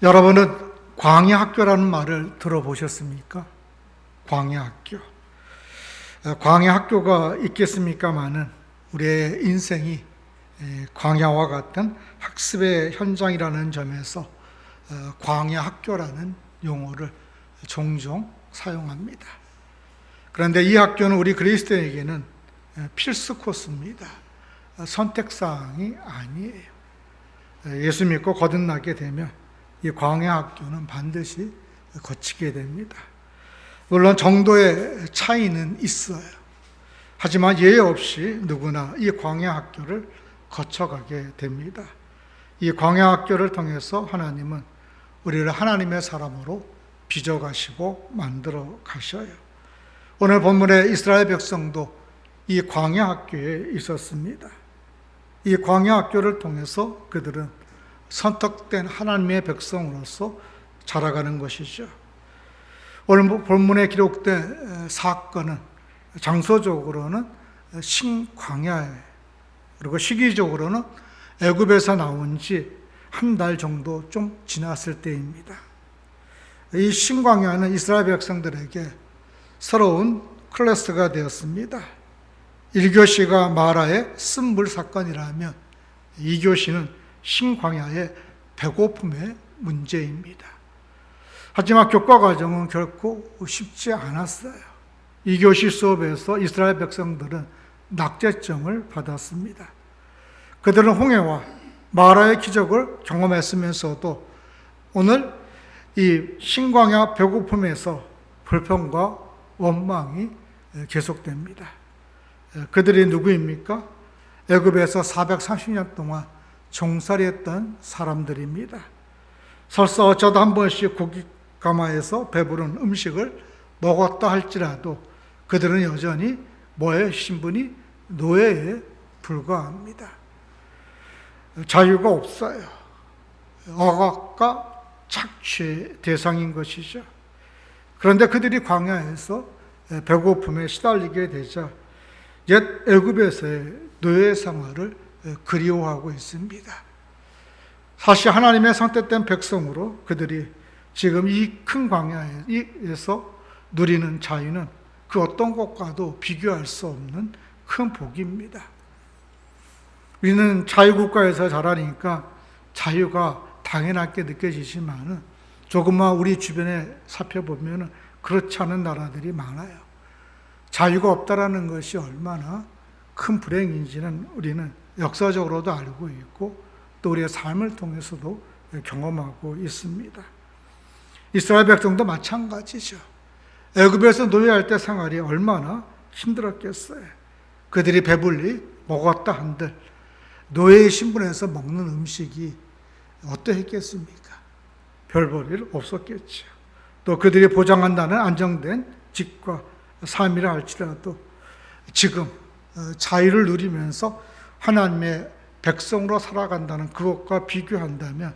여러분은 광야학교라는 말을 들어보셨습니까? 광야학교. 광야학교가 있겠습니까마는 우리의 인생이 광야와 같은 학습의 현장이라는 점에서 광야학교라는 용어를 종종 사용합니다. 그런데 이 학교는 우리 그리스도인에게는 필수 코스입니다. 선택사항이 아니에요. 예수 믿고 거듭나게 되면 이 광야학교는 반드시 거치게 됩니다. 물론 정도의 차이는 있어요. 하지만 예외 없이 누구나 이 광야학교를 거쳐가게 됩니다. 이 광야학교를 통해서 하나님은 우리를 하나님의 사람으로 빚어가시고 만들어 가셔요. 오늘 본문의 이스라엘 백성도 이 광야학교에 있었습니다. 이 광야학교를 통해서 그들은 선택된 하나님의 백성으로서 자라가는 것이죠. 오늘 본문에 기록된 사건은 장소적으로는 신광야에, 그리고 시기적으로는 애굽에서 나온 지 한 달 정도 좀 지났을 때입니다. 이 신광야는 이스라엘 백성들에게 새로운 클래스가 되었습니다. 1교시가 마라의 쓴물 사건이라면 2교시는 신광야의 배고픔의 문제입니다. 하지만 교과 과정은 결코 쉽지 않았어요. 2교시 수업에서 이스라엘 백성들은 낙제점을 받았습니다. 그들은 홍해와 마라의 기적을 경험했으면서도 오늘 이 신광야 배고픔에서 불평과 원망이 계속됩니다. 그들이 누구입니까? 애굽에서 430년 동안 종살이했던 사람들입니다. 설사 어쩌다 한 번씩 고깃가마에서 배부른 음식을 먹었다 할지라도 그들은 여전히 뭐의 신분이 노예에 불과합니다. 자유가 없어요. 억압과 착취의 대상인 것이죠. 그런데 그들이 광야에서 배고픔에 시달리게 되자 옛 애굽에서의 노예 생활을 그리워하고 있습니다. 사실 하나님의 선택된 백성으로 그들이 지금 이 큰 광야에서 누리는 자유는 그 어떤 것과도 비교할 수 없는 큰 복입니다. 우리는 자유국가에서 자라니까 자유가 당연하게 느껴지지만 조금만 우리 주변에 살펴보면 그렇지 않은 나라들이 많아요. 자유가 없다라는 것이 얼마나 큰 불행인지는 우리는 역사적으로도 알고 있고 또 우리의 삶을 통해서도 경험하고 있습니다. 이스라엘 백성도 마찬가지죠. 애굽에서 노예할 때 생활이 얼마나 힘들었겠어요. 그들이 배불리 먹었다 한들 노예의 신분에서 먹는 음식이 어떠했겠습니까? 별 볼 일 없었겠죠. 또 그들이 보장한다는 안정된 집과 삶이라 할지라도 지금 자유를 누리면서 하나님의 백성으로 살아간다는 그것과 비교한다면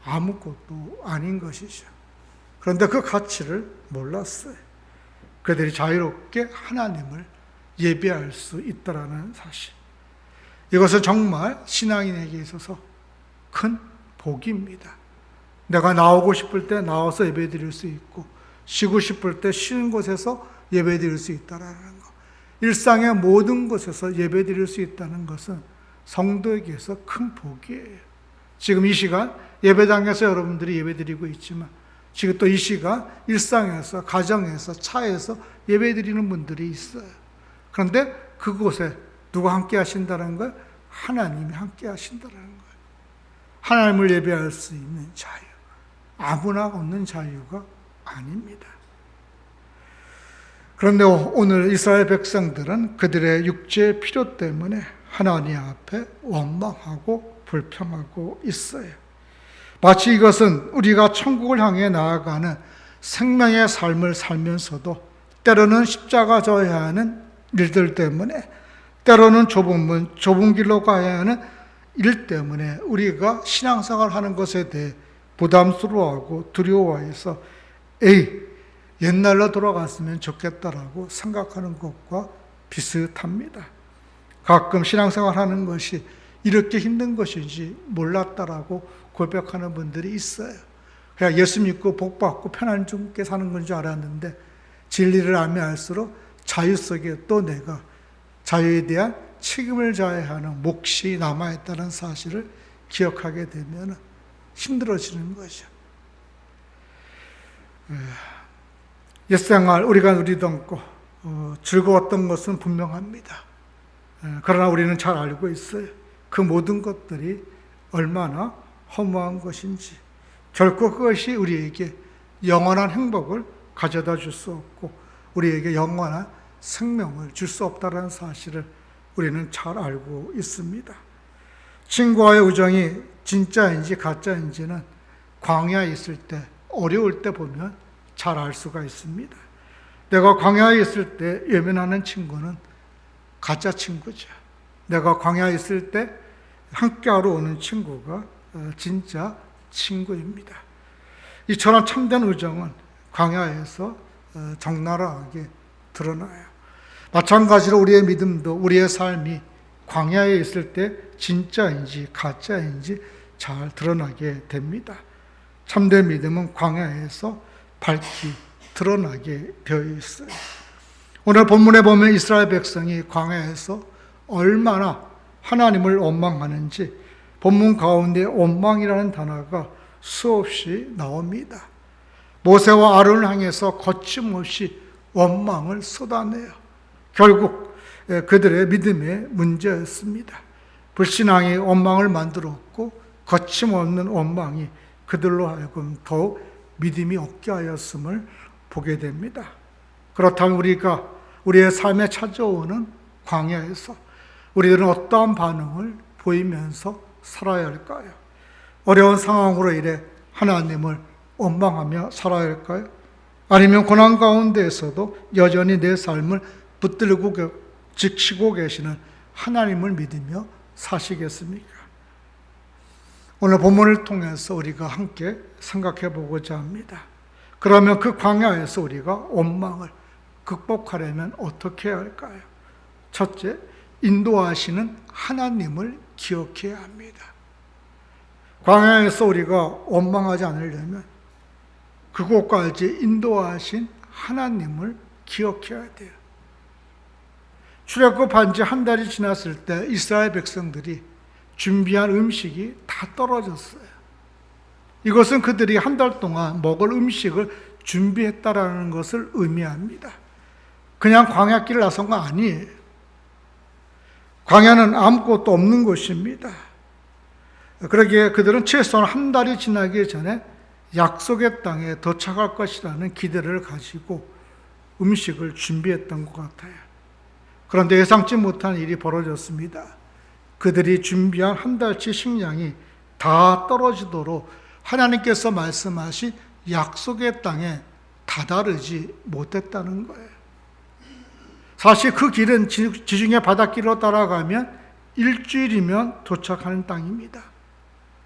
아무것도 아닌 것이죠. 그런데 그 가치를 몰랐어요. 그들이 자유롭게 하나님을 예배할 수 있다라는 사실. 이것은 정말 신앙인에게 있어서 큰 복입니다. 내가 나오고 싶을 때 나와서 예배드릴 수 있고 쉬고 싶을 때 쉬는 곳에서 예배드릴 수 있다는 것. 일상의 모든 곳에서 예배드릴 수 있다는 것은 성도에게서 큰 복이에요. 지금 이 시간 예배당에서 여러분들이 예배드리고 있지만 지금 또 이 시간 일상에서, 가정에서, 차에서 예배드리는 분들이 있어요. 그런데 그곳에 누가 함께 하신다는 걸? 하나님이 함께 하신다는 거예요. 하나님을 예배할 수 있는 자유. 아무나 얻는 자유가 아닙니다. 그런데 오늘 이스라엘 백성들은 그들의 육체의 필요 때문에 하나님 앞에 원망하고 불평하고 있어요. 마치 이것은 우리가 천국을 향해 나아가는 생명의 삶을 살면서도 때로는 십자가 져야 하는 일들 때문에 때로는 좁은 길로 가야 하는 일 때문에 우리가 신앙생활 하는 것에 대해 부담스러워하고 두려워해서 옛날로 돌아갔으면 좋겠다라고 생각하는 것과 비슷합니다. 가끔 신앙생활 하는 것이 이렇게 힘든 것인지 몰랐다라고 고백하는 분들이 있어요. 그냥 예수 믿고 복 받고 편안 죽게 사는 건 줄 알았는데 진리를 알면 알수록 자유 속에 또 내가 자유에 대한 책임을 져야 하는 몫이 남아있다는 사실을 기억하게 되면 힘들어지는 거죠. 옛생활 우리가 누리던 거 즐거웠던 것은 분명합니다. 그러나 우리는 잘 알고 있어요. 그 모든 것들이 얼마나 허무한 것인지, 결코 그것이 우리에게 영원한 행복을 가져다 줄 수 없고 우리에게 영원한 생명을 줄 수 없다는 사실을 우리는 잘 알고 있습니다. 친구와의 우정이 진짜인지 가짜인지는 광야에 있을 때, 어려울 때 보면 잘 알 수가 있습니다. 내가 광야에 있을 때 외면하는 친구는 가짜 친구죠. 내가 광야에 있을 때 함께하러 오는 친구가 진짜 친구입니다. 이처럼 참된 우정은 광야에서 적나라하게 드러나요. 마찬가지로 우리의 믿음도, 우리의 삶이 광야에 있을 때 진짜인지 가짜인지 잘 드러나게 됩니다. 참된 믿음은 광야에서 밝히 드러나게 되어 있어요. 오늘 본문에 보면 이스라엘 백성이 광야에서 얼마나 하나님을 원망하는지 본문 가운데 원망이라는 단어가 수없이 나옵니다. 모세와 아론을 향해서 거침없이 원망을 쏟아내요. 결국 그들의 믿음의 문제였습니다. 불신앙이 원망을 만들었고 거침없는 원망이 그들로 하여금 더욱 믿음이 없게 하였음을 보게 됩니다. 그렇다면 우리의 삶에 찾아오는 광야에서 우리들은 어떠한 반응을 보이면서 살아야 할까요? 어려운 상황으로 인해 하나님을 원망하며 살아야 할까요? 아니면 고난 가운데에서도 여전히 내 삶을 붙들고 지키고 계시는 하나님을 믿으며 사시겠습니까? 오늘 본문을 통해서 우리가 함께 생각해 보고자 합니다. 그러면 그 광야에서 우리가 원망을 극복하려면 어떻게 해야 할까요? 첫째, 인도하시는 하나님을 기억해야 합니다. 광야에서 우리가 원망하지 않으려면 그곳까지 인도하신 하나님을 기억해야 돼요. 출애굽 한지 한 달이 지났을 때 이스라엘 백성들이 준비한 음식이 다 떨어졌어요. 이것은 그들이 한 달 동안 먹을 음식을 준비했다라는 것을 의미합니다. 그냥 광야길을 나선 거 아니에요. 광야는 아무것도 없는 곳입니다. 그러기에 그들은 최소한 한 달이 지나기 전에 약속의 땅에 도착할 것이라는 기대를 가지고 음식을 준비했던 것 같아요. 그런데 예상치 못한 일이 벌어졌습니다. 그들이 준비한 한 달치 식량이 다 떨어지도록 하나님께서 말씀하신 약속의 땅에 다다르지 못했다는 거예요. 사실 그 길은 지중해 바닷길로 따라가면 일주일이면 도착하는 땅입니다.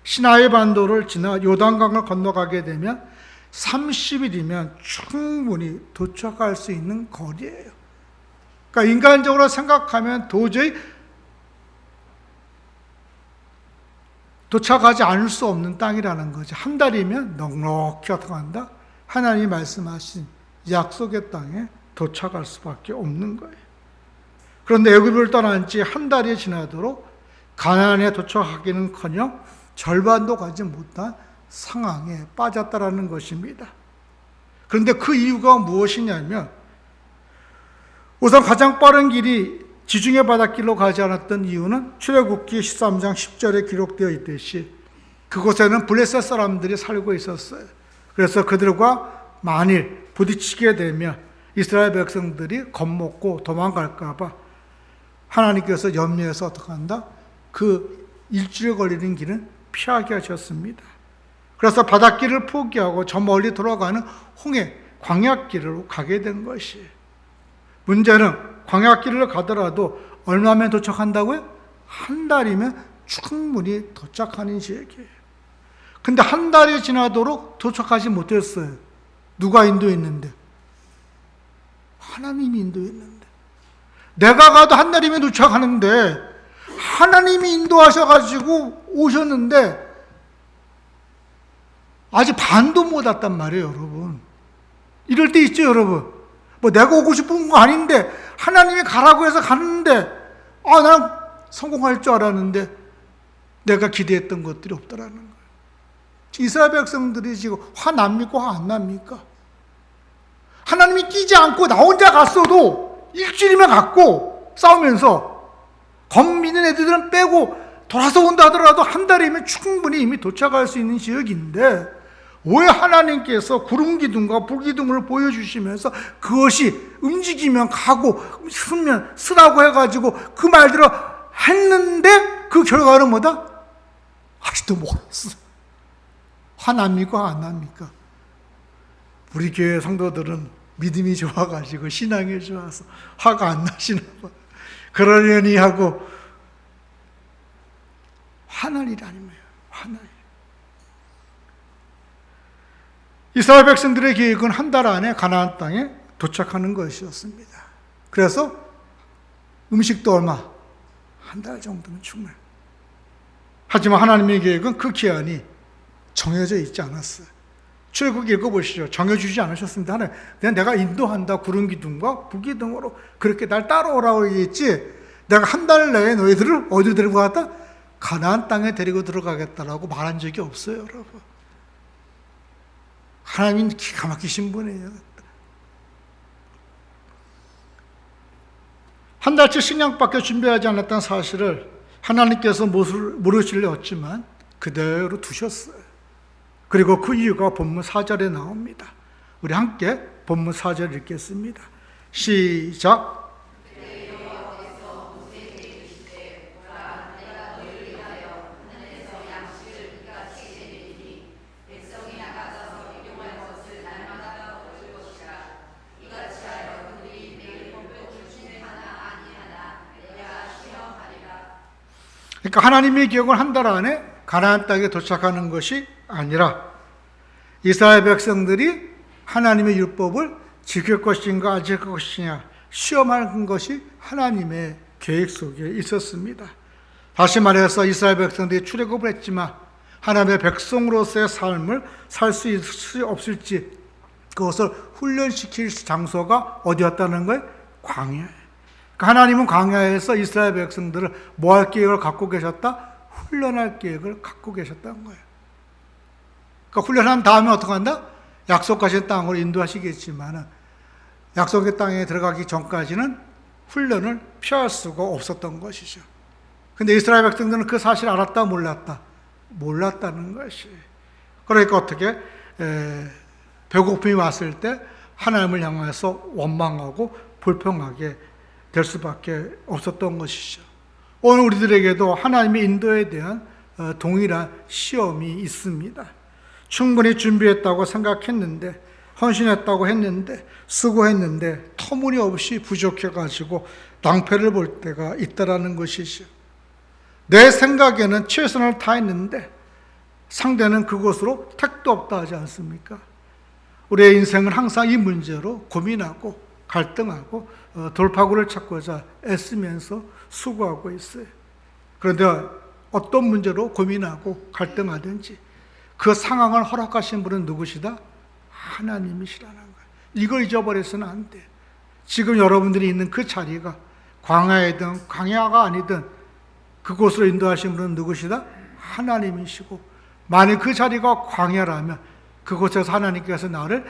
시나이 반도를 지나 요단강을 건너가게 되면 30일이면 충분히 도착할 수 있는 거리예요. 그러니까 인간적으로 생각하면 도저히 도착하지 않을 수 없는 땅이라는 거죠. 한 달이면 넉넉히 도착한다. 하나님이 말씀하신 약속의 땅에 도착할 수밖에 없는 거예요. 그런데 애굽을 떠난 지 한 달이 지나도록 가나안에 도착하기는커녕 절반도 가지 못한 상황에 빠졌다라는 것입니다. 그런데 그 이유가 무엇이냐면 우선 가장 빠른 길이 지중해 바닷길로 가지 않았던 이유는 출애굽기 13장 10절에 기록되어 있듯이 그곳에는 블레셋 사람들이 살고 있었어요. 그래서 그들과 만일 부딪히게 되면 이스라엘 백성들이 겁먹고 도망갈까 봐 하나님께서 염려해서 어떻게 한다? 그 일주일 걸리는 길은 피하게 하셨습니다. 그래서 바닷길을 포기하고 저 멀리 돌아가는 홍해 광야길로 가게 된 것이에요. 문제는 광야길을 가더라도 얼마면 도착한다고요? 한 달이면 충분히 도착하는지 얘기예요. 근데 한 달이 지나도록 도착하지 못했어요. 누가 인도했는데? 하나님이 인도했는데. 내가 가도 한 달이면 도착하는데 하나님이 인도하셔가지고 오셨는데 아직 반도 못 왔단 말이에요, 여러분. 이럴 때 있죠, 여러분. 뭐 내가 오고 싶은 거 아닌데 하나님이 가라고 해서 갔는데 난 성공할 줄 알았는데 내가 기대했던 것들이 없더라는 거예요. 이스라엘 백성들이 지금 화납니까? 화 안 납니까? 하나님이 끼지 않고 나 혼자 갔어도 일주일이면 갔고 싸우면서 겁있는 애들은 빼고 돌아서 온다 하더라도 한 달이면 충분히 이미 도착할 수 있는 지역인데 왜 하나님께서 구름 기둥과 불 기둥을 보여주시면서 그것이 움직이면 가고 쓰면 쓰라고 해가지고 그 말대로 했는데 그 결과는 뭐다? 아직도 몰랐어. 화납니까? 안 납니까? 우리 교회 성도들은 믿음이 좋아가지고 신앙이 좋아서 화가 안 나시나 봐. 그러려니 하고 화날 일 아니에요. 화날 일. 이스라엘 백성들의 계획은 한 달 안에 가나안 땅에 도착하는 것이었습니다. 그래서 음식도 얼마? 한 달 정도면 충분해요. 하지만 하나님의 계획은 그 기한이 정해져 있지 않았어요. 출애굽 읽어보시죠. 정해주지 않으셨습니다. 하나님, 그냥 내가 인도한다. 구름 기둥과 불 기둥으로 그렇게 날 따라오라고 얘기했지 내가 한 달 내에 너희들을 어디로 데리고 갔다? 가나안 땅에 데리고 들어가겠다라고 말한 적이 없어요, 여러분. 하나님은 기가 막히신 분이에요. 한 달치 식량밖에 준비하지 않았다는 사실을 하나님께서 모르실 리 없지만 그대로 두셨어요. 그리고 그 이유가 본문 4절에 나옵니다. 우리 함께 본문 4절 읽겠습니다. 시작. 그러니까 하나님의 계획은 한 달 안에 가나안 땅에 도착하는 것이 아니라 이스라엘 백성들이 하나님의 율법을 지킬 것인가 안 지킬 것이냐 시험하는 것이 하나님의 계획 속에 있었습니다. 다시 말해서 이스라엘 백성들이 출애굽을 했지만 하나님의 백성으로서의 삶을 살 수 없을지 그것을 훈련시킬 장소가 어디였다는 거예요? 광야예요. 하나님은 광야에서 이스라엘 백성들을 뭐 할 계획을 갖고 계셨다? 훈련할 계획을 갖고 계셨다는 거예요. 그러니까 훈련한 다음에 어떻게 한다? 약속하신 땅으로 인도하시겠지만 약속의 땅에 들어가기 전까지는 훈련을 피할 수가 없었던 것이죠. 근데 이스라엘 백성들은 그 사실을 알았다 몰랐다? 몰랐다는 것이. 그러니까 어떻게 배고픔이 왔을 때 하나님을 향해서 원망하고 불평하게 될 수밖에 없었던 것이죠. 오늘 우리들에게도 하나님의 인도에 대한 동일한 시험이 있습니다. 충분히 준비했다고 생각했는데 헌신했다고 했는데 수고했는데 터무니없이 부족해가지고 낭패를 볼 때가 있다라는 것이죠. 내 생각에는 최선을 다했는데 상대는 그것으로 택도 없다 하지 않습니까? 우리의 인생은 항상 이 문제로 고민하고 갈등하고 돌파구를 찾고자 애쓰면서 수고하고 있어요. 그런데 어떤 문제로 고민하고 갈등하든지 그 상황을 허락하신 분은 누구시다? 하나님이시라는 거예요. 이걸 잊어버려서는 안 돼. 지금 여러분들이 있는 그 자리가 광야이든 광야가 아니든 그곳으로 인도하신 분은 누구시다? 하나님이시고 만약 그 자리가 광야라면 그곳에서 하나님께서 나를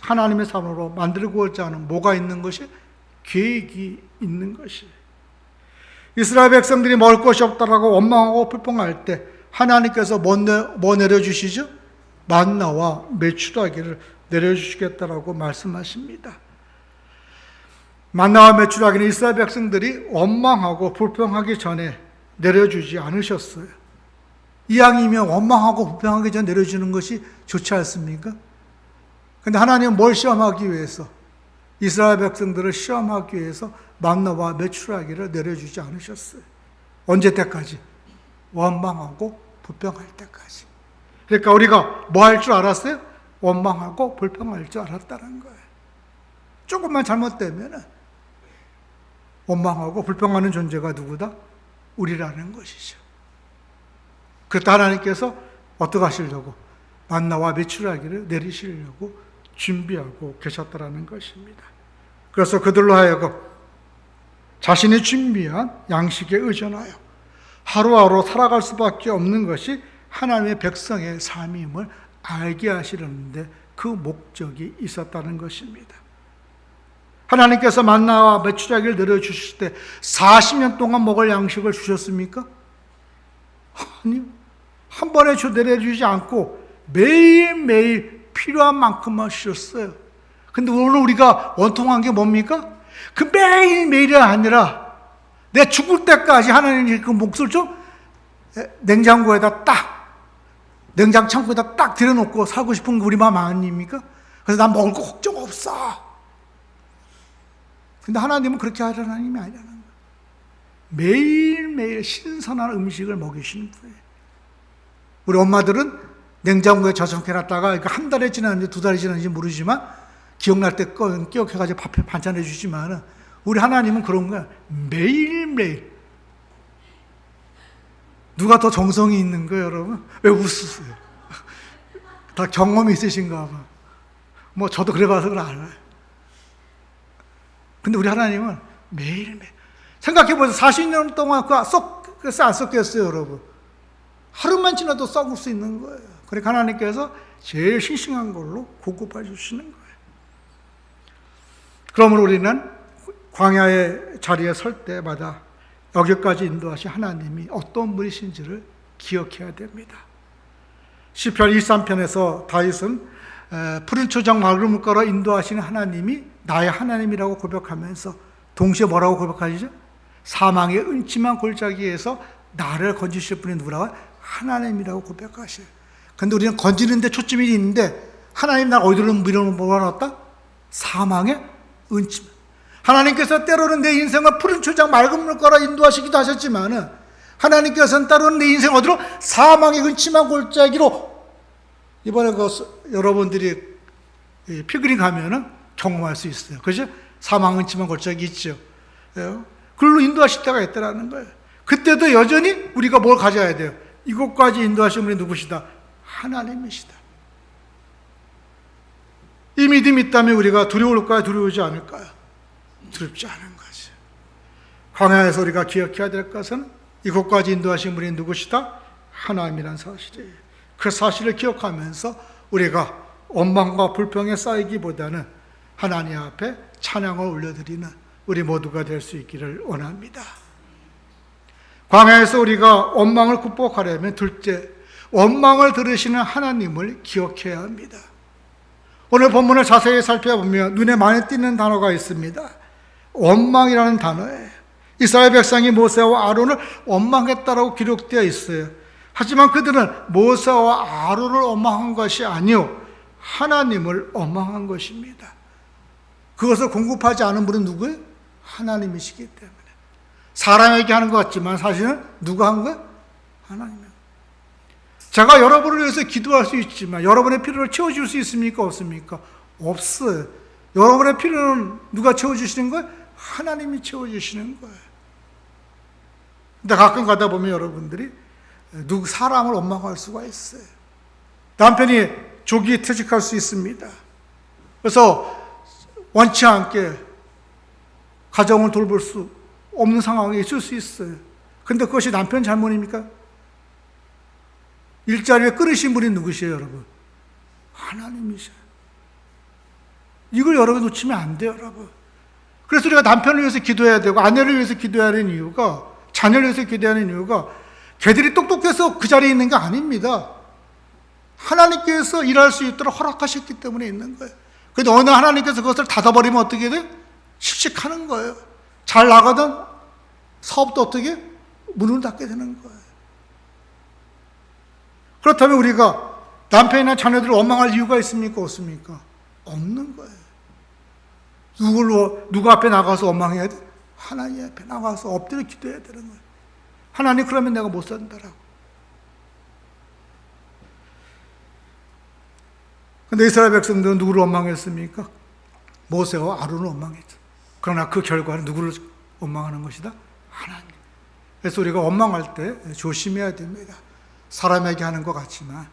하나님의 삶으로 만들고자 하는 뭐가 있는 것이? 계획이 있는 것이. 이스라엘 백성들이 먹을 것이 없다라고 원망하고 불평할 때 하나님께서 뭐 내려주시죠? 만나와 메추라기를 내려주시겠다라고 말씀하십니다. 만나와 메추라기는 이스라엘 백성들이 원망하고 불평하기 전에 내려주지 않으셨어요. 이왕이면 원망하고 불평하기 전에 내려주는 것이 좋지 않습니까? 그런데 하나님은 뭘 시험하기 위해서? 이스라엘 백성들을 시험하기 위해서 만나와 메추라기를 내려주지 않으셨어요. 언제 때까지? 원망하고 불평할 때까지. 그러니까 우리가 뭐 할 줄 알았어요? 원망하고 불평할 줄 알았다는 거예요. 조금만 잘못되면 원망하고 불평하는 존재가 누구다? 우리라는 것이죠. 그때 하나님께서 어떻게 하시려고? 만나와 메추라기를 내리시려고 준비하고 계셨다라는 것입니다. 그래서 그들로 하여금 자신이 준비한 양식에 의존하여 하루하루 살아갈 수밖에 없는 것이 하나님의 백성의 삶임을 알게 하시려는데 그 목적이 있었다는 것입니다. 하나님께서 만나와 메추라기를 내려주실 때 40년 동안 먹을 양식을 주셨습니까? 아니요. 한 번에 내려주지 않고 매일매일 필요한 만큼만 주셨어요. 근데 오늘 우리가 원통한 게 뭡니까? 그 매일매일이 아니라 내 죽을 때까지 하나님이 그 몫을 좀 냉장고에다 냉장 창고에다 딱 들여놓고 살고 싶은 게 우리 마음 아닙니까? 그래서 난 먹을 거 걱정 없어. 근데 하나님은 그렇게 하려는 하나님이 아니라는 거예요. 매일매일 신선한 음식을 먹이시는 분이에요. 우리 엄마들은 냉장고에 저장해놨다가 한 달이 지났는지 두 달이 지났는지 모르지만 기억날 때 기억해가지고 밥 반찬해 주지만 우리 하나님은 그런 거야. 매일매일. 누가 더 정성이 있는 거예요, 여러분? 왜 웃으세요? 다 경험이 있으신가 봐. 뭐 저도 그래봐서 그걸 알아요. 근데 우리 하나님은 매일매일. 생각해보세요. 40년 동안 안 썩겠어요, 여러분? 하루만 지나도 썩을 수 있는 거예요. 그러니까 하나님께서 제일 싱싱한 걸로 공급해 주시는 거예요. 그러므로 우리는 광야의 자리에 설 때마다 여기까지 인도하신 하나님이 어떤 분이신지를 기억해야 됩니다. 시편 23편에서 다윗은 푸른 초장 맑은 물가로 인도하시는 하나님이 나의 하나님이라고 고백하면서 동시에 뭐라고 고백하시죠? 사망의 음침한 골짜기에서 나를 건지실 분이 누구라고? 하나님이라고 고백하셔요. 근데 우리는 건지는 데 초점이 있는데 하나님 나 어디로 밀어넣었다? 사망의 음침. 하나님께서 때로는 내 인생을 푸른 초장 맑은 물가로 인도하시기도 하셨지만 하나님께서는 때로는 내 인생 어디로? 사망의 음침한 골짜기로. 이번에 여러분들이 피그닝 가면은 경험할 수 있어요. 그죠? 사망의 음침한 골짜기 있죠. 그걸로 인도하실 때가 있다라는 거예요. 그때도 여전히 우리가 뭘 가져야 돼요? 이곳까지 인도하신 분이 누구시다? 하나님이시다. 이 믿음이 있다면 우리가 두려울까요? 두려우지 않을까요? 두렵지 않은 거죠. 광야에서 우리가 기억해야 될 것은 이곳까지 인도하신 분이 누구시다? 하나님이라는 사실이에요. 그 사실을 기억하면서 우리가 원망과 불평에 쌓이기보다는 하나님 앞에 찬양을 올려드리는 우리 모두가 될 수 있기를 원합니다. 광야에서 우리가 원망을 극복하려면 둘째, 원망을 들으시는 하나님을 기억해야 합니다. 오늘 본문을 자세히 살펴보면 눈에 많이 띄는 단어가 있습니다. 원망이라는 단어예요. 이스라엘 백성이 모세와 아론을 원망했다라고 기록되어 있어요. 하지만 그들은 모세와 아론을 원망한 것이 아니요 하나님을 원망한 것입니다. 그것을 공급하지 않은 분은 누구예요? 하나님이시기 때문에. 사람에게 하는 것 같지만 사실은 누가 한 거예요? 하나님이에요. 제가 여러분을 위해서 기도할 수 있지만 여러분의 필요를 채워줄 수 있습니까? 없습니까? 없어요. 여러분의 필요는 누가 채워주시는 거예요? 하나님이 채워주시는 거예요. 근데 가끔 가다 보면 여러분들이 사람을 원망할 수가 있어요. 남편이 조기에 퇴직할 수 있습니다. 그래서 원치 않게 가정을 돌볼 수 없는 상황이 있을 수 있어요. 근데 그것이 남편 잘못입니까? 일자리에 끌으신 분이 누구시에요, 여러분? 하나님이셔요. 이걸 여러분 놓치면 안 돼요, 여러분. 그래서 우리가 남편을 위해서 기도해야 되고 아내를 위해서 기도해야 하는 이유가, 자녀를 위해서 기도해야 하는 이유가 걔들이 똑똑해서 그 자리에 있는 게 아닙니다. 하나님께서 일할 수 있도록 허락하셨기 때문에 있는 거예요. 그런데 어느 하나님께서 그것을 닫아버리면 어떻게 돼? 씩씩하는 거예요. 잘 나가던 사업도 어떻게? 문을 닫게 되는 거예요. 그렇다면 우리가 남편이나 자녀들을 원망할 이유가 있습니까? 없습니까? 없는 거예요. 누구 앞에 나가서 원망해야 돼? 하나님 앞에 나가서 엎드려 기도해야 되는 거예요. 하나님 그러면 내가 못 산다라고. 근데 이스라엘 백성들은 누구를 원망했습니까? 모세와 아론을 원망했죠. 그러나 그 결과는 누구를 원망하는 것이다? 하나님. 그래서 우리가 원망할 때 조심해야 됩니다. 사람에게 하는 것 같지만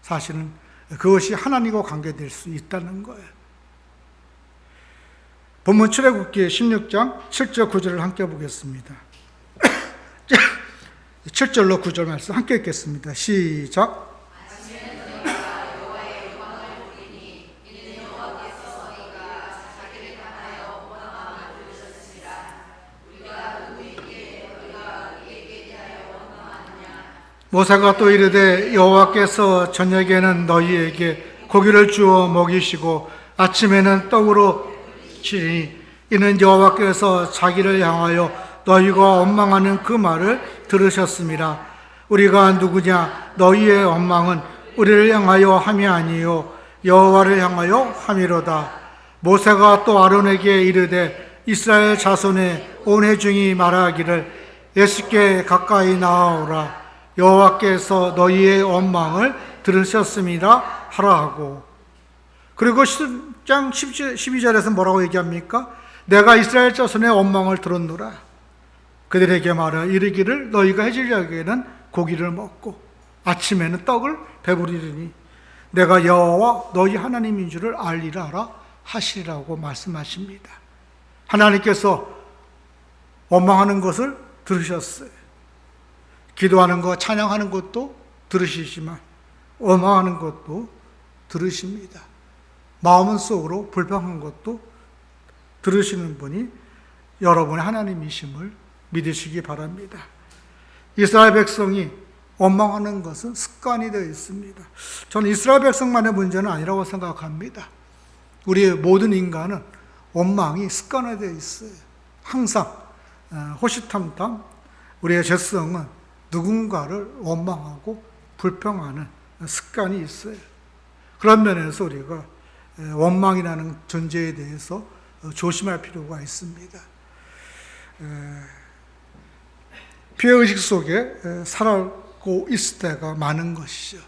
사실은 그것이 하나님과 관계될 수 있다는 거예요. 본문 출애굽기 16장 7절 9절을 함께 보겠습니다. 7절로 9절 말씀 함께 읽겠습니다. 시작. 모세가 또 이르되 여호와께서 저녁에는 너희에게 고기를 주어 먹이시고 아침에는 떡으로 치리니 이는 여호와께서 자기를 향하여 너희가 원망하는 그 말을 들으셨습니다. 우리가 누구냐? 너희의 원망은 우리를 향하여 함이 아니요 여호와를 향하여 함이로다. 모세가 또 아론에게 이르되 이스라엘 자손의 온 회중이 말하기를 예수께 가까이 나아오라. 여호와께서 너희의 원망을 들으셨습니다 하라 하고, 그리고 10장 12절에서 뭐라고 얘기합니까? 내가 이스라엘 자손의 원망을 들었노라. 그들에게 말하여 이르기를 너희가 해질녘에는 고기를 먹고 아침에는 떡을 배부리리니 내가 여호와 너희 하나님인 줄을 알리라 하시라고 말씀하십니다. 하나님께서 원망하는 것을 들으셨어요. 기도하는 것, 찬양하는 것도 들으시지만 원망하는 것도 들으십니다. 마음 속으로 불평한 것도 들으시는 분이 여러분의 하나님이심을 믿으시기 바랍니다. 이스라엘 백성이 원망하는 것은 습관이 되어 있습니다. 저는 이스라엘 백성만의 문제는 아니라고 생각합니다. 우리 모든 인간은 원망이 습관화되어 있어요. 항상 호시탐탐 우리의 죄성은 누군가를 원망하고 불평하는 습관이 있어요. 그런 면에서 우리가 원망이라는 존재에 대해서 조심할 필요가 있습니다. 피해의식 속에 살고 있을 때가 많은 것이죠.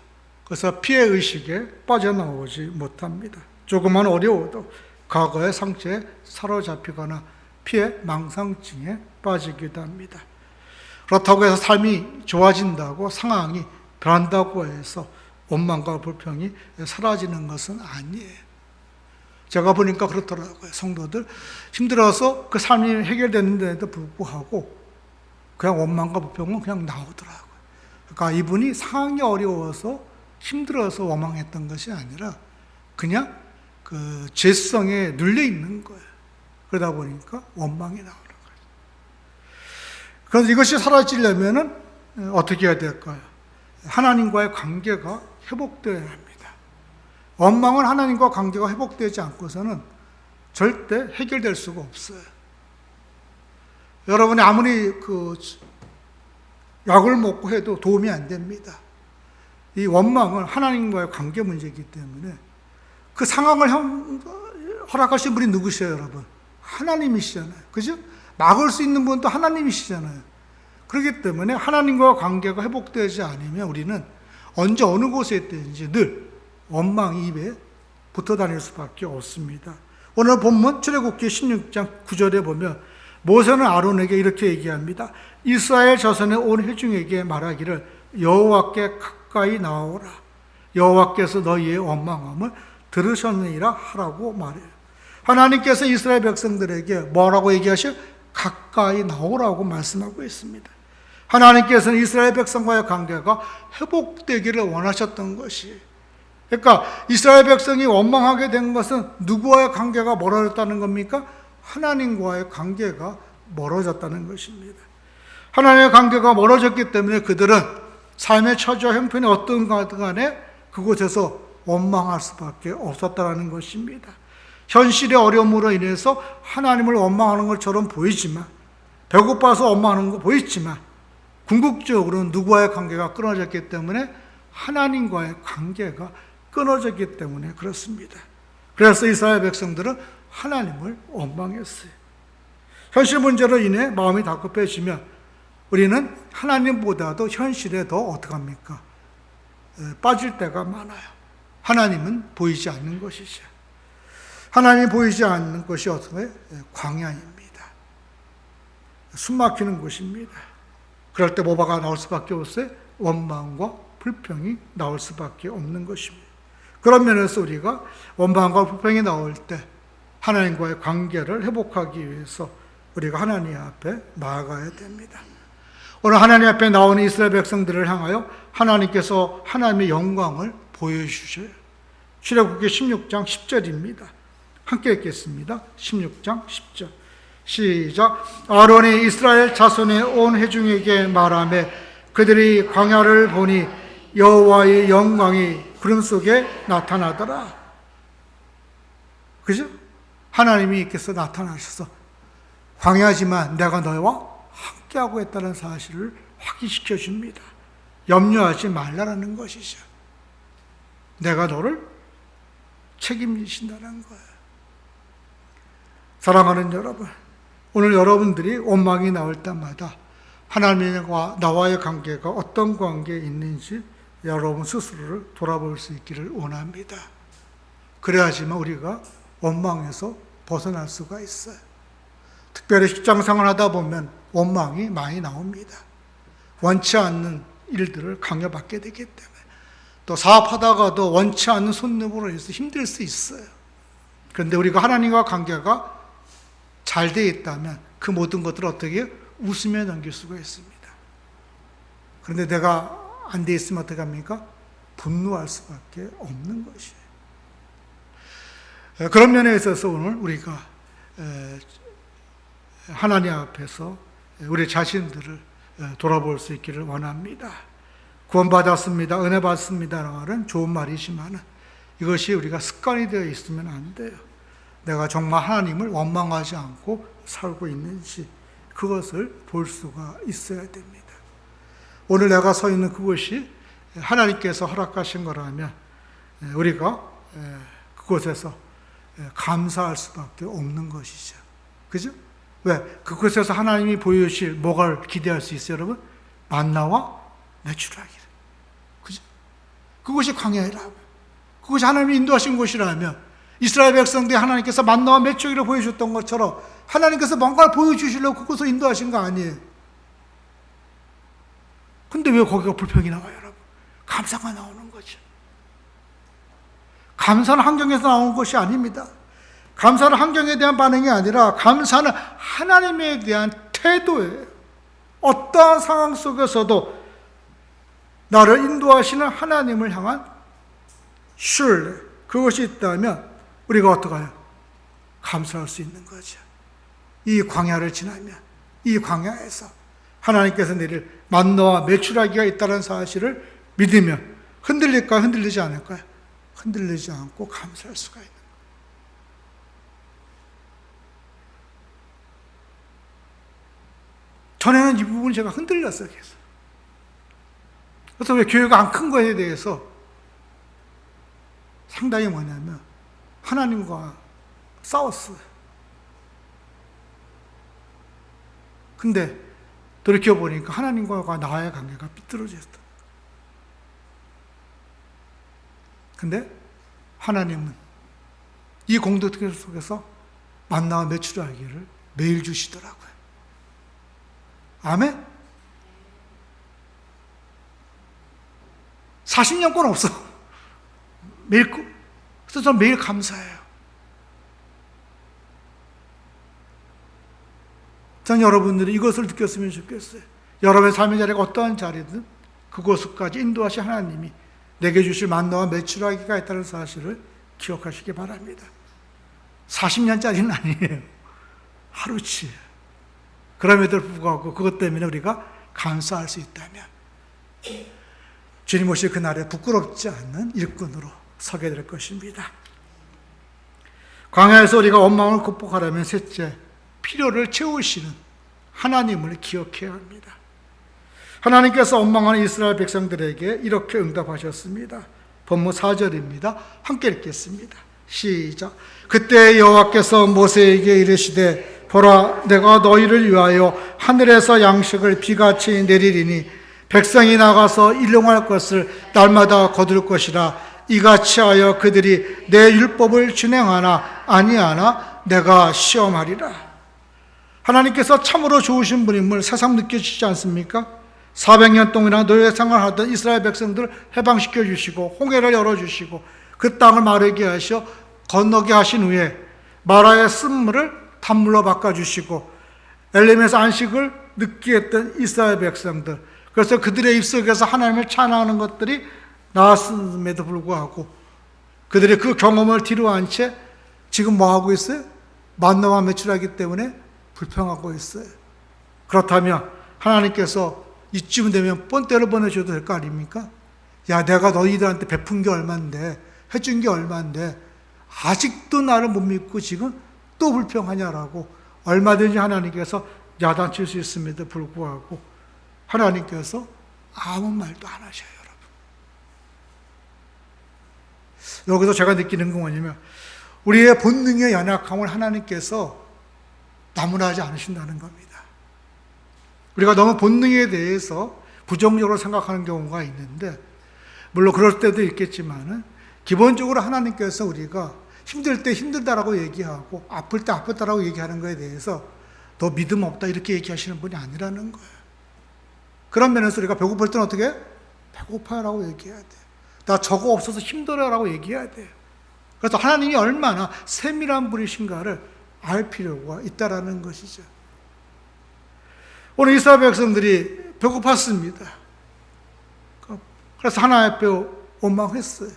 그래서 피해의식에 빠져나오지 못합니다. 조금만 어려워도 과거의 상처에 사로잡히거나 피해 망상증에 빠지기도 합니다. 그렇다고 해서 삶이 좋아진다고, 상황이 변한다고 해서 원망과 불평이 사라지는 것은 아니에요. 제가 보니까 그렇더라고요. 성도들 힘들어서 그 삶이 해결됐는데도 불구하고 그냥 원망과 불평은 그냥 나오더라고요. 그러니까 이분이 상황이 어려워서 힘들어서 원망했던 것이 아니라 그냥 그 죄성에 눌려 있는 거예요. 그러다 보니까 원망이 나오는 거예요. 그래서 이것이 사라지려면은 어떻게 해야 될까요? 하나님과의 관계가 회복되어야 합니다. 원망은 하나님과 관계가 회복되지 않고서는 절대 해결될 수가 없어요. 여러분이 아무리 약을 먹고 해도 도움이 안 됩니다. 이 원망은 하나님과의 관계 문제이기 때문에 그 상황을 허락하신 분이 누구시에요, 여러분? 하나님이시잖아요. 그죠? 막을 수 있는 분도 하나님이시잖아요. 그렇기 때문에 하나님과 관계가 회복되지 않으면 우리는 언제 어느 곳에 있든지 늘 원망이 입에 붙어 다닐 수밖에 없습니다. 오늘 본문 출애굽기 16장 9절에 보면 모세는 아론에게 이렇게 얘기합니다. 이스라엘 자손의 온 회중에게 말하기를 여호와께 가까이 나오라. 여호와께서 너희의 원망함을 들으셨느니라 하라고 말해요. 하나님께서 이스라엘 백성들에게 뭐라고 얘기하셔? 가까이 나오라고 말씀하고 있습니다. 하나님께서는 이스라엘 백성과의 관계가 회복되기를 원하셨던 것이, 그러니까 이스라엘 백성이 원망하게 된 것은 누구와의 관계가 멀어졌다는 겁니까? 하나님과의 관계가 멀어졌다는 것입니다. 하나님의 관계가 멀어졌기 때문에 그들은 삶의 처지와 형편이 어떤가 간에 그곳에서 원망할 수밖에 없었다는 것입니다. 현실의 어려움으로 인해서 하나님을 원망하는 것처럼 보이지만, 배고파서 원망하는 거 보이지만 궁극적으로는 누구와의 관계가 끊어졌기 때문에 하나님과의 관계가 끊어졌기 때문에 그렇습니다. 그래서 이스라엘 백성들은 하나님을 원망했어요. 현실 문제로 인해 마음이 다급해지면 우리는 하나님보다도 현실에 더 어떡합니까? 빠질 때가 많아요. 하나님은 보이지 않는 것이죠. 하나님이 보이지 않는 것이 어떻게? 광야입니다. 숨 막히는 곳입니다. 그럴 때 뭐가 나올 수밖에 없어요? 원망과 불평이 나올 수밖에 없는 것입니다. 그런 면에서 우리가 원망과 불평이 나올 때 하나님과의 관계를 회복하기 위해서 우리가 하나님 앞에 나아가야 됩니다. 오늘 하나님 앞에 나오는 이스라엘 백성들을 향하여 하나님께서 하나님의 영광을 보여주셔요. 출애굽기 16장 10절입니다. 함께 읽겠습니다. 16장 10절 시작. 아론이 이스라엘 자손의 온 회중에게 말하며 그들이 광야를 보니 여호와의 영광이 구름 속에 나타나더라. 그죠? 하나님께서 나타나셔서 광야지만 내가 너희와 함께하고 있다는 사실을 확인시켜 줍니다. 염려하지 말라라는 것이죠. 내가 너를 책임지신다는 거예요. 사랑하는 여러분, 오늘 여러분들이 원망이 나올 때마다 하나님과 나와의 관계가 어떤 관계에 있는지 여러분 스스로를 돌아볼 수 있기를 원합니다. 그래야지만 우리가 원망에서 벗어날 수가 있어요. 특별히 직장생활 하다 보면 원망이 많이 나옵니다. 원치 않는 일들을 강요받게 되기 때문에, 또 사업하다가도 원치 않는 손님으로 해서 힘들 수 있어요. 그런데 우리가 하나님과 관계가 잘 되어 있다면 그 모든 것들을 어떻게 웃으며 넘길 수가 있습니다. 그런데 내가 안 되어 있으면 어떻게 합니까? 분노할 수밖에 없는 것이에요. 그런 면에 있어서 오늘 우리가 하나님 앞에서 우리 자신들을 돌아볼 수 있기를 원합니다. 구원받았습니다, 은혜 받습니다라는 말은 좋은 말이지만 이것이 우리가 습관이 되어 있으면 안 돼요. 내가 정말 하나님을 원망하지 않고 살고 있는지 그것을 볼 수가 있어야 됩니다. 오늘 내가 서 있는 그곳이 하나님께서 허락하신 거라면 우리가 그곳에서 감사할 수밖에 없는 것이죠. 그죠? 왜? 그곳에서 하나님이 보여주실 뭐가 기대할 수 있어요, 여러분? 만나와 매출하기를. 그죠? 그것이 광야라면, 그것이 하나님이 인도하신 곳이라면, 이스라엘 백성들이 하나님께서 만나와 매출하기를 보여주셨던 것처럼 하나님께서 뭔가를 보여주시려고 그곳을 인도하신 거 아니에요. 근데 왜 거기가 불평이 나와요, 여러분? 감사가 나오는 거죠. 감사는 환경에서 나오는 것이 아닙니다. 감사는 환경에 대한 반응이 아니라 감사는 하나님에 대한 태도예요. 어떠한 상황 속에서도 나를 인도하시는 하나님을 향한 신뢰, 그것이 있다면 우리가 어떡해요? 감사할 수 있는 거죠. 이 광야를 지나면, 이 광야에서 하나님께서 내릴 만나와 매출하기가 있다는 사실을 믿으면 흔들릴까요? 흔들리지 않을까요? 흔들리지 않고 감사할 수가 있는 거예요. 전에는 이 부분이 제가 흔들렸어요, 계속. 그래서 왜 교회가 안 큰 거에 대해서 상당히 뭐냐면 하나님과 싸웠어요. 근데 돌이켜보니까 하나님과 나와의 관계가 삐뚤어졌다. 근데 하나님은 이 공덕 속에서 만나와 매출하기를 매일 주시더라고요. 아멘? 40년권 없어. 매일, 그래서 저는 매일 감사해요. 저는 여러분들이 이것을 느꼈으면 좋겠어요. 여러분의 삶의 자리가 어떠한 자리든 그곳까지 인도하신 하나님이 내게 주실 만나와 매출하기가 있다는 사실을 기억하시기 바랍니다. 40년짜리는 아니에요. 하루치. 그럼에도 불구하고 그것 때문에 우리가 감사할 수 있다면 주님 오실 그날에 부끄럽지 않는 일꾼으로 서게 될 것입니다. 광야에서 우리가 원망을 극복하려면 셋째, 필요를 채우시는 하나님을 기억해야 합니다. 하나님께서 원망하는 이스라엘 백성들에게 이렇게 응답하셨습니다. 본문 4절입니다. 함께 읽겠습니다. 시작. 그때 여호와께서 모세에게 이르시되 보라, 내가 너희를 위하여 하늘에서 양식을 비같이 내리리니 백성이 나가서 일용할 것을 날마다 거둘 것이라. 이같이 하여 그들이 내 율법을 준행하나 아니하나 내가 시험하리라. 하나님께서 참으로 좋으신 분임을 새삼 느껴지지 않습니까? 400년 동안이나 노예 생활하던 이스라엘 백성들을 해방시켜 주시고 홍해를 열어주시고 그 땅을 마르게 하셔 건너게 하신 후에 마라의 쓴물을 단물로 바꿔주시고 엘림에서 안식을 늦게 했던 이스라엘 백성들, 그래서 그들의 입속에서 하나님을 찬양하는 것들이 나왔음에도 불구하고 그들이 그 경험을 뒤로한 채 지금 뭐하고 있어요? 만나와 매출하기 때문에 불평하고 있어요. 그렇다면 하나님께서 이쯤 되면 본때를 보내줘도 될 거 아닙니까? 야, 내가 너희들한테 베푼 게 얼만데, 해준 게 얼만데 아직도 나를 못 믿고 지금 또 불평하냐라고 얼마든지 하나님께서 야단칠 수 있음에도 불구하고 하나님께서 아무 말도 안 하셔요, 여러분. 여기서 제가 느끼는 건 뭐냐면 우리의 본능의 연약함을 하나님께서 나무라지 않으신다는 겁니다. 우리가 너무 본능에 대해서 부정적으로 생각하는 경우가 있는데, 물론 그럴 때도 있겠지만은 기본적으로 하나님께서 우리가 힘들 때 힘들다라고 얘기하고 아플 때 아프다라고 얘기하는 거에 대해서 너 믿음 없다 이렇게 얘기하시는 분이 아니라는 거예요. 그런 면에서 우리가 배고플 때는 어떻게 해? 배고파라고 얘기해야 돼요. 나 저거 없어서 힘들어라고 얘기해야 돼요. 그래서 하나님이 얼마나 세밀한 분이신가를 알 필요가 있다라는 것이죠. 오늘 이스라엘 백성들이 배고팠습니다. 그래서 하나님 앞에 원망했어요.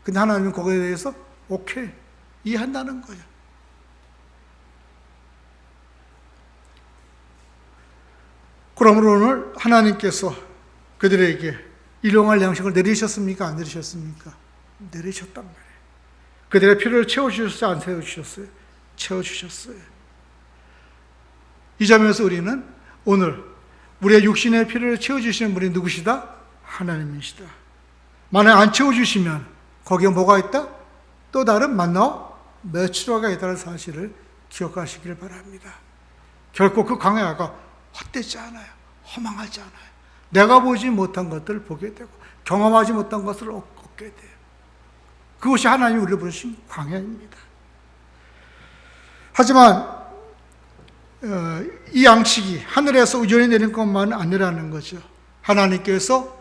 근데 하나님은 거기에 대해서 오케이, 이해한다는 거예요. 그러므로 오늘 하나님께서 그들에게 일용할 양식을 내리셨습니까? 안 내리셨습니까? 내리셨단 말이에요. 그들의 필요를 채워주셨어요? 안 채워주셨어요? 채워주셨어요. 이 점에서 우리는 오늘 우리의 육신의 필요를 채워주시는 분이 누구시다? 하나님이시다. 만약 안 채워주시면 거기에 뭐가 있다? 또 다른 만나와 매출화가 있다는 사실을 기억하시길 바랍니다. 결코 그 광야가 헛되지 않아요. 허망하지 않아요. 내가 보지 못한 것들을 보게 되고 경험하지 못한 것을 얻게 돼요. 그것이 하나님이 우리를 부르신 광야입니다. 하지만 이 양식이 하늘에서 우연히 내린 것만은 아니라는 거죠. 하나님께서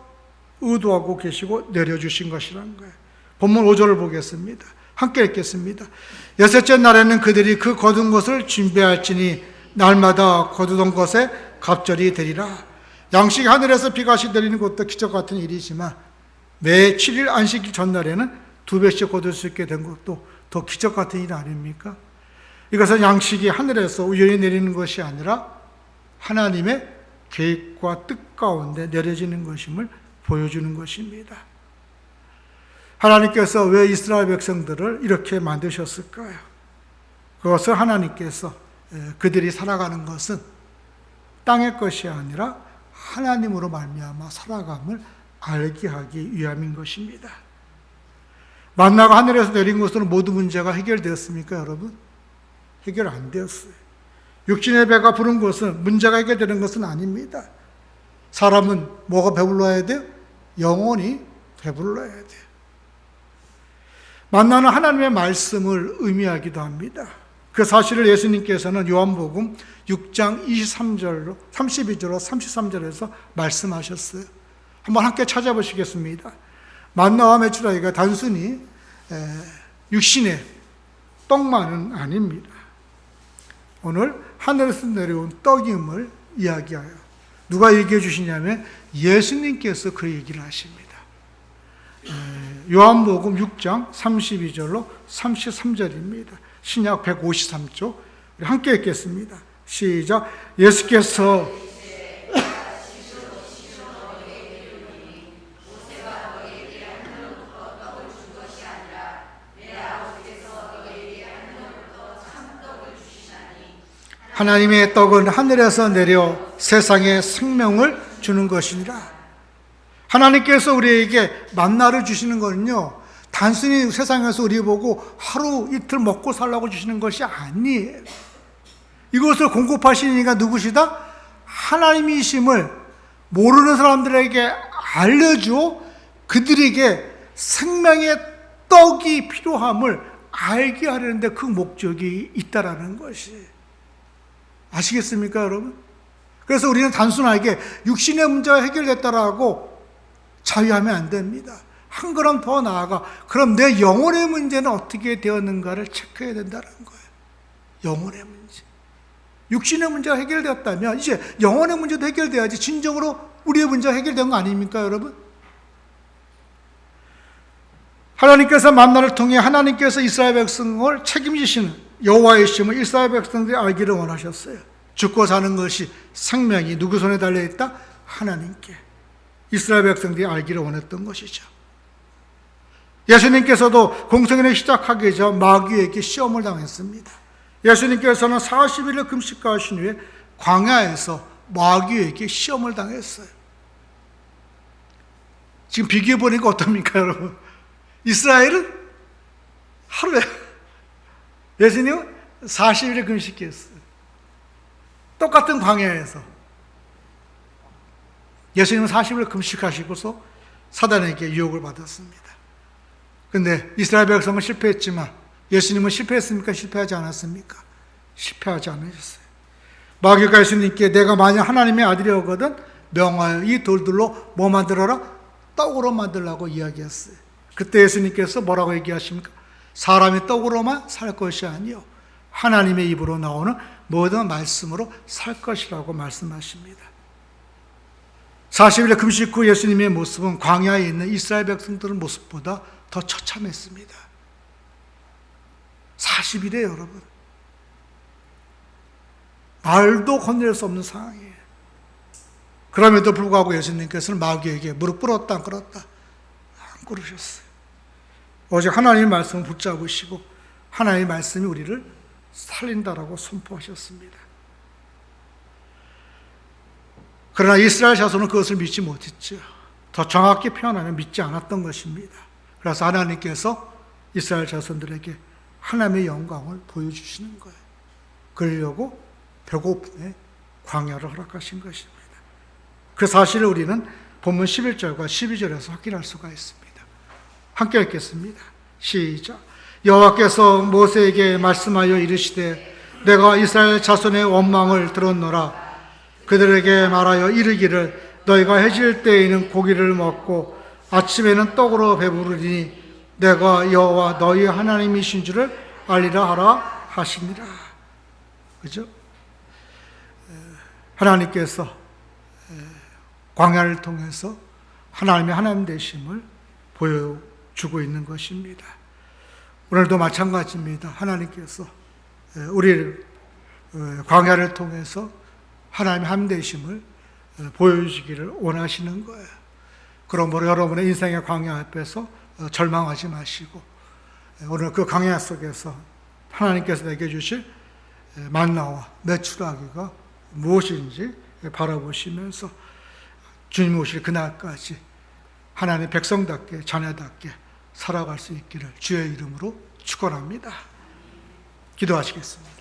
의도하고 계시고 내려주신 것이라는 거예요. 본문 5절을 보겠습니다. 함께 읽겠습니다. 여섯째 날에는 그들이 그 거둔 것을 준비할지니 날마다 거두던 것에 갑절이 되리라. 양식이 하늘에서 비같이 내리는 것도 기적 같은 일이지만 매 7일 안식일 전날에는 2배씩 거둘 수 있게 된 것도 더 기적 같은 일 아닙니까? 이것은 양식이 하늘에서 우연히 내리는 것이 아니라 하나님의 계획과 뜻 가운데 내려지는 것임을 보여주는 것입니다. 하나님께서 왜 이스라엘 백성들을 이렇게 만드셨을까요? 그것을 하나님께서 그들이 살아가는 것은 땅의 것이 아니라 하나님으로 말미암아 살아감을 알게 하기 위함인 것입니다. 만나가 하늘에서 내린 것으로 모든 문제가 해결되었습니까, 여러분? 해결 안 되었어요. 육신의 배가 부른 것은 문제가 해결되는 것은 아닙니다. 사람은 뭐가 배불러야 돼요? 영혼이 배불러야 돼요. 만나는 하나님의 말씀을 의미하기도 합니다. 그 사실을 예수님께서는 요한복음 6장 23절로 32절로 33절에서 말씀하셨어요. 한번 함께 찾아보시겠습니다. 만나와 메추라기가 단순히 육신의 떡만은 아닙니다. 오늘 하늘에서 내려온 떡임을 이야기하여 누가 얘기해 주시냐면 예수님께서 그 얘기를 하십니다. 요한복음 6장 32절로 33절입니다. 신약 153쪽 함께 읽겠습니다. 시작. 예수께서 하나님의 떡은 하늘에서 내려 세상에 생명을 주는 것이니라. 하나님께서 우리에게 만나를 주시는 거는요, 단순히 세상에서 우리 보고 하루 이틀 먹고 살라고 주시는 것이 아니에요. 이것을 공급하시는 이가 누구시다? 하나님이심을 모르는 사람들에게 알려주어 그들에게 생명의 떡이 필요함을 알게 하려는데 그 목적이 있다라는 것이. 아시겠습니까, 여러분? 그래서 우리는 단순하게 육신의 문제가 해결됐다라고 자유하면 안 됩니다. 한 걸음 더 나아가 그럼 내 영혼의 문제는 어떻게 되었는가를 체크해야 된다는 거예요. 영혼의 문제. 육신의 문제가 해결되었다면 이제 영혼의 문제도 해결돼야지 진정으로 우리의 문제가 해결된 거 아닙니까, 여러분? 하나님께서 만나를 통해 하나님께서 이스라엘 백성을 책임지시는 여호와의 심을 이스라엘 백성들이 알기를 원하셨어요. 죽고 사는 것이 생명이 누구 손에 달려있다? 하나님께. 이스라엘 백성들이 알기를 원했던 것이죠. 예수님께서도 공생애를 시작하기 전 마귀에게 시험을 당했습니다. 예수님께서는 40일을 금식하신 후에 광야에서 마귀에게 시험을 당했어요. 지금 비교해 보니까 어떻습니까, 여러분? 이스라엘은 하루에, 예수님은 40일을 금식했어요. 똑같은 광야에서. 예수님은 40일을 금식하시고서 사단에게 유혹을 받았습니다. 근데 이스라엘 백성은 실패했지만 예수님은 실패했습니까? 실패하지 않았습니까? 실패하지 않으셨어요. 마귀가 예수님께 내가 만약 하나님의 아들이었거든 명하여 이 돌들로 뭐 만들어라? 떡으로 만들라고 이야기했어요. 그때 예수님께서 뭐라고 얘기하십니까? 사람이 떡으로만 살 것이 아니요 하나님의 입으로 나오는 모든 말씀으로 살 것이라고 말씀하십니다. 40일의 금식 후 예수님의 모습은 광야에 있는 이스라엘 백성들의 모습보다 더 처참했습니다. 40일에 여러분 말도 건넬 수 없는 상황이에요. 그럼에도 불구하고 예수님께서는 마귀에게 무릎 꿇었다 안 꿇었다? 안 꿇으셨어요. 오직 하나님의 말씀을 붙잡으시고 하나님의 말씀이 우리를 살린다라고 선포하셨습니다. 그러나 이스라엘 자손은 그것을 믿지 못했죠. 더 정확히 표현하면 믿지 않았던 것입니다. 그래서 하나님께서 이스라엘 자손들에게 하나님의 영광을 보여주시는 거예요. 그러려고 배고픔에 광야를 허락하신 것입니다. 그 사실을 우리는 본문 11절과 12절에서 확인할 수가 있습니다. 함께 읽겠습니다. 시작. 여호와께서 모세에게 말씀하여 이르시되 내가 이스라엘 자손의 원망을 들었노라. 그들에게 말하여 이르기를 너희가 해질 때에는 고기를 먹고 아침에는 떡으로 배부르리니 내가 여호와 너희 하나님이신 줄을 알리라 하라 하시니라. 그죠? 하나님께서 광야를 통해서 하나님의 하나님 되심을 보여주고 있는 것입니다. 오늘도 마찬가지입니다. 하나님께서 우리를 광야를 통해서 하나님의 하나님 되심을 보여주기를 원하시는 거예요. 그러므로 여러분의 인생의 광야 앞에서 절망하지 마시고 오늘 그 광야 속에서 하나님께서 내게 주실 만나와 메추라기가 무엇인지 바라보시면서 주님 오실 그날까지 하나님의 백성답게 자녀답게 살아갈 수 있기를 주의 이름으로 축원합니다. 기도하시겠습니다.